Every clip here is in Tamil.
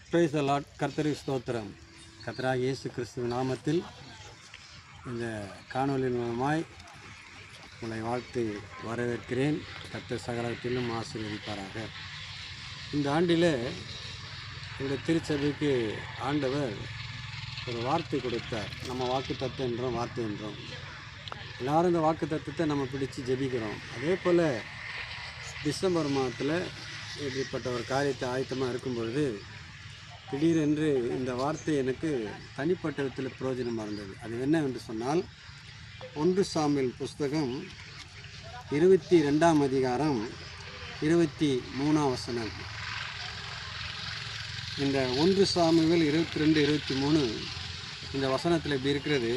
Praise the Lord. கர்த்தருக்கு ஸ்தோத்திரம். கர்த்தராகிய இயேசு கிறிஸ்துவின் நாமத்தில் இந்த காணொலியின் மூலமாய் உங்களை வாழ்த்து வரவேற்கிறேன். கர்த்தர் சகலத்திலும் ஆசீர்வதிப்பாராக. இந்த ஆண்டில் இந்த திருச்சபைக்கு ஆண்டவர் ஒரு வார்த்தை கொடுத்தார். நம்ம வாக்கு தத்துவம் என்றோம், வார்த்தை என்றோம். எல்லோரும் இந்த வாக்கு தத்துவத்தை நம்ம பிடிச்சி ஜெபிக்கிறோம். அதே போல் டிசம்பர் மாதத்தில் இப்படிப்பட்ட ஒரு காரியத்தை ஆயத்தமாக இருக்கும் பொழுது திடீரென்று இந்த வார்த்தை எனக்கு தனிப்பட்ட விதத்தில் பிரயோஜனமாக இருந்தது. அது என்னவென்று சொன்னால், 1 சாமுவேல் புஸ்தகம் 22ஆம் அதிகாரம் 23ஆம் வசனம். இந்த 1 சாமுவேல் 22-23 இந்த வசனத்தில் இப்படி இருக்கிறது.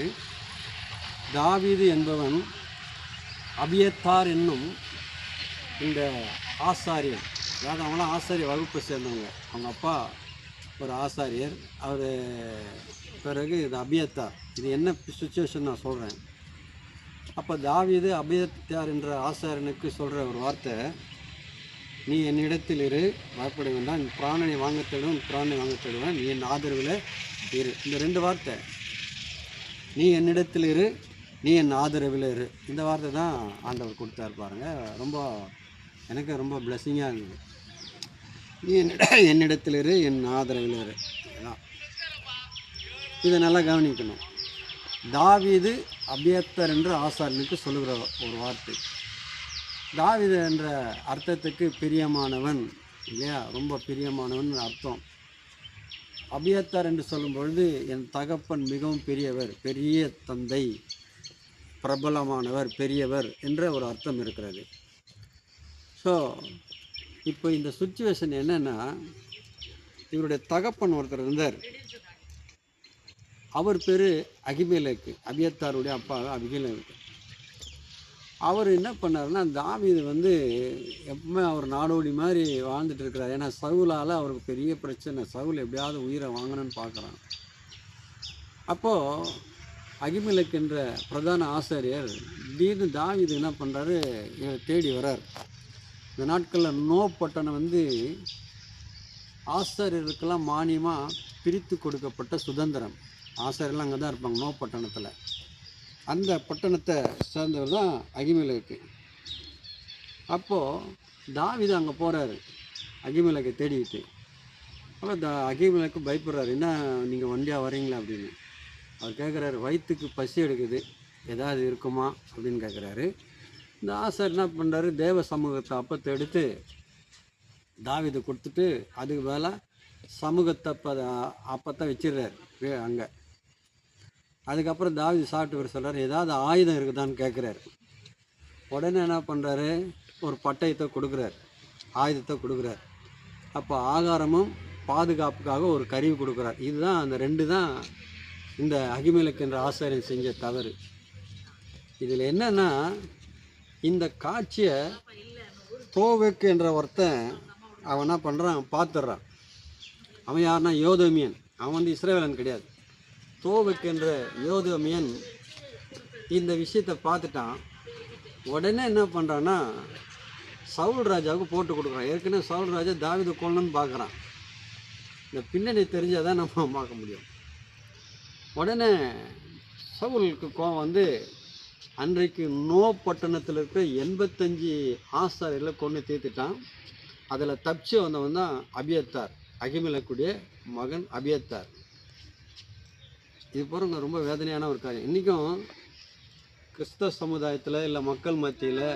தாவீது என்பவன் அபியத்தார் என்னும் இந்த ஆசாரியன், அதாவது அவங்களாம் ஆசாரிய வகுப்பை சேர்ந்தவங்க. அவங்க அப்பா ஒரு ஆசாரியர், அவர் பிறகு இது அபியத்தார். இது என்ன சுச்சுவேஷன் நான் சொல்கிறேன். அப்போ தாவீது அபியத்தார் என்ற ஆசாரியனுக்கு சொல்கிற ஒரு வார்த்தை, நீ என்னிடத்தில் இரு, பயப்பட வேண்டாம், என் பிராணனை வாங்க தேடுவேன், பிராணனை வாங்க தேடுவேன், நீ என் ஆதரவில் இரு. இந்த 2 வார்த்தை, நீ என்னிடத்தில் இரு, நீ என் ஆதரவில் இரு, இந்த வார்த்தை தான் ஆண்டவர் கொடுத்தார் பாருங்கள். எனக்கு ரொம்ப பிளெஸ்ஸிங்காக இருந்தது. நீ என்னிடத்தில் இரு, என் ஆதரவில் இரு. இதை நல்லா கவனிக்கணும். தாவீது அபியத்தர் என்ற ஆசாரியனுக்கு சொல்லுகிற ஒரு வார்த்தை. தாவீது என்ற அர்த்தத்துக்கு பிரியமானவன் இல்லையா, ரொம்ப பிரியமானவன் அர்த்தம். அபியத்தார் என்று சொல்லும் பொழுது என் தகப்பன் மிகவும் பெரியவர், பெரிய தந்தை, பிரபலமானவர், பெரியவர் என்ற ஒரு அர்த்தம் இருக்கிறது. ஸோ இப்போ இந்த சுச்சுவேஷன் என்னென்னா, இவருடைய தகப்பன் ஒருத்தர் இருந்தார். அவர் பேர் அகிமெலேக்கு, அபியத்தாருடைய அப்பா அபிமெலேக்கு. அவர் என்ன பண்ணார்னா, தாவீது எப்பவுமே அவர் நாடோடி மாதிரி வாழ்ந்துட்டு இருக்கிறார். ஏன்னா சவுலால் அவருக்கு பெரிய பிரச்சனை. சவுல் எப்படியாவது உயிரை வாங்கணும்னு பார்க்குறான். அப்போது அகிமெலேக்கு என்ற பிரதான ஆசாரியர் திடீர்னு தாவீது என்ன பண்ணுறாரு, தேடி வர்றார். இந்த நாட்களில் நோ பட்டணம் ஆசாரியர்களுக்கெல்லாம் மானியமாக பிரித்து கொடுக்கப்பட்ட சுதந்திரம். ஆசாரியர்லாம் அங்கே தான் இருப்பாங்க, நோ பட்டணத்தில். அந்த பட்டணத்தை சேர்ந்தவர் தான் அகிமெலேக்கு. அப்போது தாவீது அங்கே போகிறாரு அகிமெலேக்கை தேடிக்கிட்டு. அப்போ அகிமெலேக்கு பயப்படுறாரு, என்ன நீங்கள் வண்டியாக வரீங்களா அப்படின்னு. அவர் கேட்குறாரு, வயிற்றுக்கு பசி எடுக்குது, ஏதாவது இருக்குமா அப்படின்னு கேட்குறாரு. இந்த ஆசார் என்ன பண்ணுறாரு, தேவ சமூகத்தை அப்பத்தை எடுத்து தாவீது கொடுத்துட்டு அதுக்கு மேலே சமூகத்தை அப்பத்தை வச்சிடுறாரு அங்கே. அதுக்கப்புறம் தாவீது சாப்பிட்டு வர சொல்கிறார், ஏதாவது ஆயுதம் இருக்குதான்னு கேட்குறாரு. உடனே என்ன பண்ணுறாரு, ஒரு பட்டயத்தை கொடுக்குறார், ஆயுதத்தை கொடுக்குறார். அப்போ ஆகாரமும் பாதுகாப்புக்காக ஒரு கருவி கொடுக்குறார். இதுதான் அந்த 2 தான் இந்த அகிமெலேக்கு என்ற ஆசாரியன் செஞ்ச தவறு. இதில் என்னென்னா, இந்த காட்சியை தோவேக்கு என்ற ஒருத்தன் அவன் என்ன பண்ணுறான், பார்த்துட்றான். அவன் யாருன்னா யோதோமியன். அவன் இஸ்ரவேலன் கிடையாது. தோவேக்கு என்ற யோதோமியன் இந்த விஷயத்தை பார்த்துட்டான். உடனே என்ன பண்ணுறான்னா, சவுல் ராஜாவுக்கு போட்டு கொடுக்குறான். ஏற்கனவே சவுல் ராஜா தாவீது கொல்லணும்னு பார்க்குறான். இந்த பின்னணி தெரிஞ்சால் தான் நம்ம பார்க்க முடியும். உடனே சவுலுக்கு கோவம் அன்றைக்கு நோ பட்டணத்தில் இருக்கிற 85 ஆசாரியர்களை கொண்டு தீர்த்துட்டான். அதில் தப்பிச்சு வந்தவன் தான் அபியத்தார், அகிமெலேக்குடைய மகன் அபியத்தார். இது பாருங்க, ரொம்ப வேதனையான ஒரு காரியம். இன்றைக்கும் கிறிஸ்தவ சமுதாயத்தில் இல்லை மக்கள் மத்தியில்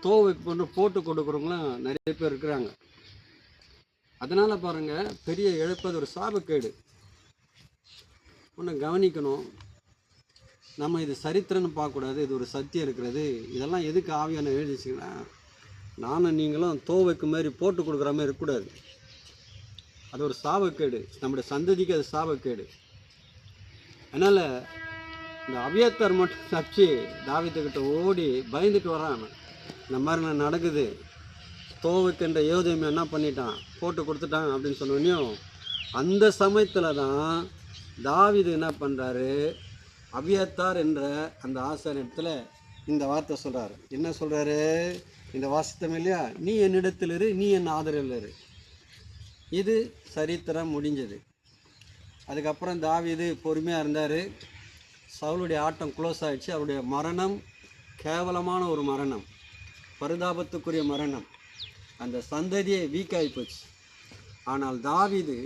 தோவைக்கு போட்டு கொடுக்குறவங்களாம் நிறைய பேர் இருக்கிறாங்க. அதனால் பாருங்கள், பெரிய இழப்பது ஒரு சாபக்கேடு. ஒன்று கவனிக்கணும், நம்ம இது சரித்திரன்னு பார்க்கக்கூடாது, இது ஒரு சத்தியம் இருக்கிறது. இதெல்லாம் எதுக்கு ஆவியான எழுதிச்சிங்கன்னா, நானும் நீங்களும் தோவைக்கு மாதிரி போட்டு கொடுக்குற மாதிரி இருக்கக்கூடாது. அது ஒரு சாபக்கேடு, நம்முடைய சந்ததிக்கு அது சாபக்கேடு. அதனால் இந்த அபியத்தார் மட்டும் தப்பிச்சு தாவீதுக்கிட்ட ஓடி பயந்துட்டு வரான். இந்த மாதிரி நான் நடக்குது, தோவைக்கு என்ற யோதேமை என்ன பண்ணிட்டான், போட்டு கொடுத்துட்டான் அப்படின்னு சொன்னோடனையும் அந்த சமயத்தில் தான் தாவீது என்ன பண்ணுறாரு, அபியத்தார் என்ற அந்த ஆசாரியத்தில் இந்த வார்த்தை சொல்கிறார். என்ன சொல்கிறாரு, இந்த வாசித்தம் இல்லையா, நீ என்னிடத்தில் இரு, நீ என் ஆதரவில் இரு. இது சரித்திரம் முடிஞ்சது. அதுக்கப்புறம் தாவீது பொறுமையாக இருந்தார். சவுலுடைய ஆட்டம் க்ளோஸ் ஆகிடுச்சு. அவருடைய மரணம் கேவலமான ஒரு மரணம், பரிதாபத்துக்குரிய மரணம். அந்த சந்ததியே வீக் ஆகி போச்சு. ஆனால் தாவீது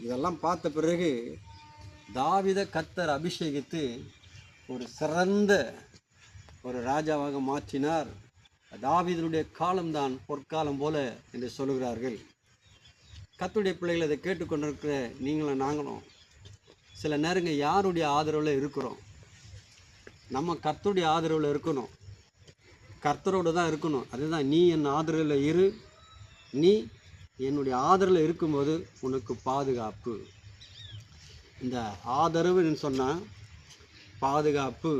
இதெல்லாம் பார்த்த பிறகு தாவீதை கர்த்தர் அபிஷேகித்து ஒரு சிறந்த ஒரு ராஜாவாக மாற்றினார். தாவீதுடைய காலம்தான் பொற்காலம் போல என்று சொல்லுகிறார்கள். கர்த்தருடைய பிள்ளைகளை இதை கேட்டுக்கொண்டிருக்கிற நீங்களும் நாங்களும் சில நேரங்கள் யாருடைய ஆதரவில் இருக்கிறோம்? நம்ம கர்த்தருடைய ஆதரவில் இருக்கணும், கர்த்தரோடு தான் இருக்கணும். அதுதான், நீ என் ஆதரவில் இரு, நீ என்னுடைய ஆதரவில் இருக்கும்போது உனக்கு பாதுகாப்பு. இந்த ஆதரவுன்னு சொன்னால் பாதுகாப்பு,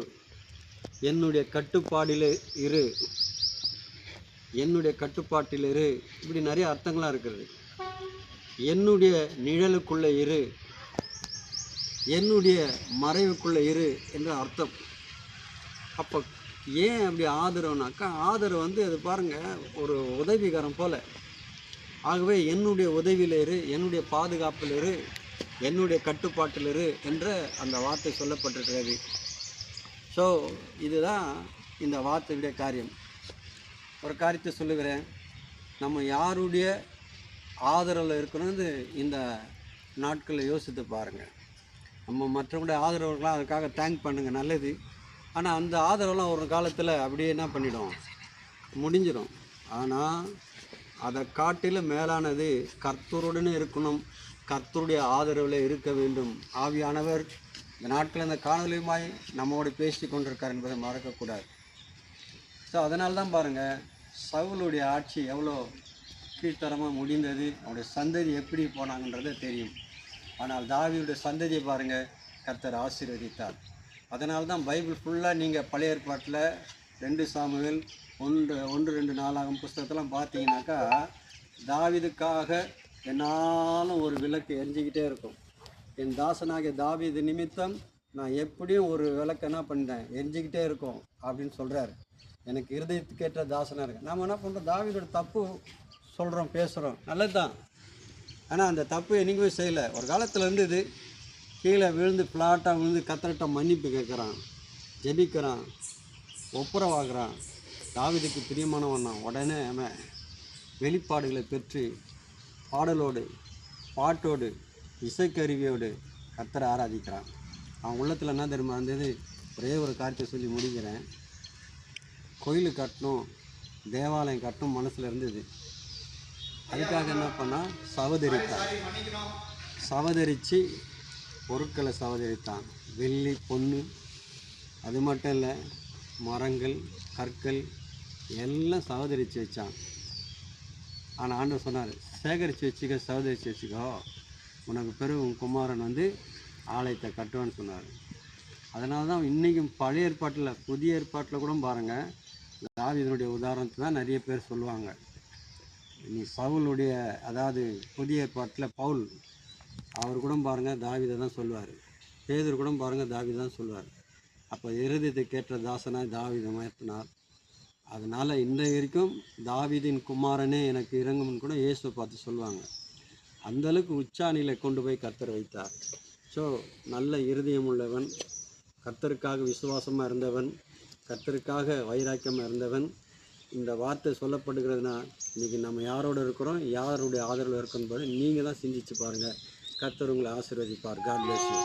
என்னுடைய கட்டுப்பாடில் இரு, என்னுடைய கட்டுப்பாட்டில் இரு, இப்படி நிறைய அர்த்தங்களாக இருக்கிறது. என்னுடைய நிழலுக்குள்ளே இரு, என்னுடைய மறைவுக்குள்ளே இரு என்ற அர்த்தம். அப்போ ஏன் அப்படி ஆதரவுனாக்கா, ஆதரவு வந்து அது பாருங்கள் ஒரு உதவிகரம் போல். ஆகவே என்னுடைய உதவியில் இரு, என்னுடைய பாதுகாப்பில் இரு, என்னுடைய கட்டுப்பாட்டில் இரு என்ற அந்த வார்த்தை சொல்லப்பட்டிருக்கிறது. ஸோ இதுதான் இந்த வார்த்தையுடைய காரியம். ஒரு காரியத்தை சொல்லுகிறேன், நம்ம யாருடைய ஆதரவில் இருக்கணும்னு இந்த நாட்களில் யோசித்து பாருங்கள். நம்ம மற்றவங்களுடைய ஆதரவுகளாம் அதுக்காக தேங்க் பண்ணுங்கள், நல்லது. ஆனால் அந்த ஆதரவுலாம் ஒரு காலத்தில் அப்படியே என்ன பண்ணிடும், முடிஞ்சிடும். ஆனால் அதை காட்டிலும் மேலானது கர்த்தருடனே இருக்கணும், கர்த்தருடைய ஆதரவில் இருக்க வேண்டும். ஆவியானவர் இந்த நாட்களில் இந்த காணொலியுமாய் நம்மோடு பேசி கொண்டிருக்கார் என்பதை மறக்கக்கூடாது. ஸோ அதனால தான் பாருங்கள், சவுலுடைய ஆட்சி எவ்வளோ கீழ்த்தரமாக முடிந்தது, அவருடைய சந்ததி எப்படி போனாங்கன்றதே தெரியும். ஆனால் தாவீதுடைய சந்ததியை பாருங்கள், கர்த்தர் ஆசீர்வதித்தார். அதனால தான் பைபிள் ஃபுல்லாக நீங்கள் பழைய ஏற்பாட்டில் 2 சாமுவேல் 1, 2 4 புஸ்தகத்தெல்லாம் பார்த்தீங்கன்னாக்கா, தாவீதுக்காக என்னாலும் ஒரு விளக்கு எரிஞ்சிக்கிட்டே இருக்கும். என் தாசனாகிய தாவீது நிமித்தம் நான் எப்படியும் ஒரு விளக்கு என்ன பண்ணிட்டேன், எரிஞ்சிக்கிட்டே இருக்கும் அப்படின்னு சொல்கிறார். எனக்கு இருதயத்துக்கேற்ற தாசனாக இருக்கு. நாம் என்ன பண்ணுறோம், தாவீதோட தப்பு சொல்கிறோம், பேசுகிறோம், நல்லது தான். ஆனால் அந்த தப்பு என்றைக்குமே செய்யலை. ஒரு காலத்தில் இருந்தது, கீழே விழுந்து ஃப்ளாட்டாக விழுந்து கத்தர்கிட்ட மன்னிப்பு கேட்குறான், ஜெபிக்கிறான், ஒப்புரவாகிறான். தாவீதுக்கு பிரியமானவன் தான். உடனே அவன் வெளிப்பாடுகளை பெற்று பாடலோடு, பாட்டோடு, இசைக்கருவியோடு கர்த்தரை ஆராதிக்கிறான். அவன் உள்ளத்தில் என்ன தெரியுமா இருந்தது? ஒரே ஒரு காரியத்தை சொல்லி முடிக்கிறேன். கோயில் கட்டணும், தேவாலயம் கட்டணும் மனசில் இருந்தது. அதுக்காக என்ன பண்ணால் சவதரித்தான். சவதரித்து பொருட்களை சவதரித்தான். வெள்ளி, பொண்ணு, அது மட்டும் இல்லை, மரங்கள், கற்கள் எல்லாம் சவதரித்து வச்சான். ஆனால் ஆண்டவர் சொன்னார், சேகரித்து வச்சுக்க, சவதரித்து வச்சுக்கோ, உனக்கு பிறகு உன் குமாரன் வந்து ஆலயத்தை கட்டுவான்னு சொன்னார். அதனால தான் இன்றைக்கும் பழைய ஏற்பாட்டில், புதிய ஏற்பாட்டில் கூட பாருங்கள், தாவீதுடைய உதாரணத்தை தான் நிறைய பேர் சொல்லுவாங்க. நீ சவுலுடைய, அதாவது புதிய ஏற்பாட்டில் பவுல், அவர் கூட பாருங்கள் தாவீதை தான் சொல்லுவார். பேதுரு கூட பாருங்கள் தாவீதை தான் சொல்லுவார். அப்போ இருதயத்தை கேட்ட தாசனாய் தாவீதை மாற்றினார். அதனால் இன்றைய வரைக்கும் தாவீதின் குமாரனே எனக்கு இறங்கும்னு கூட இயேசுவை பார்த்து சொல்லுவாங்க. அந்தளவுக்கு உச்சாணியில் கொண்டு போய் கர்த்தர் வைத்தார். ஸோ நல்ல இருதயம் உள்ளவன், கர்த்தருக்காக விசுவாசமாக இருந்தவன், கர்த்தருக்காக வைராக்கியமாக இருந்தவன். இந்த வார்த்தை சொல்லப்படுகிறதுனா இன்றைக்கி நம்ம யாரோடு இருக்கிறோம், யாருடைய ஆதரவில் இருக்கோம் என்பதை நீங்கள் தான் சிந்திச்சு பாருங்கள். கர்த்தர் உங்களை ஆசீர்வதிப்பார். God bless you.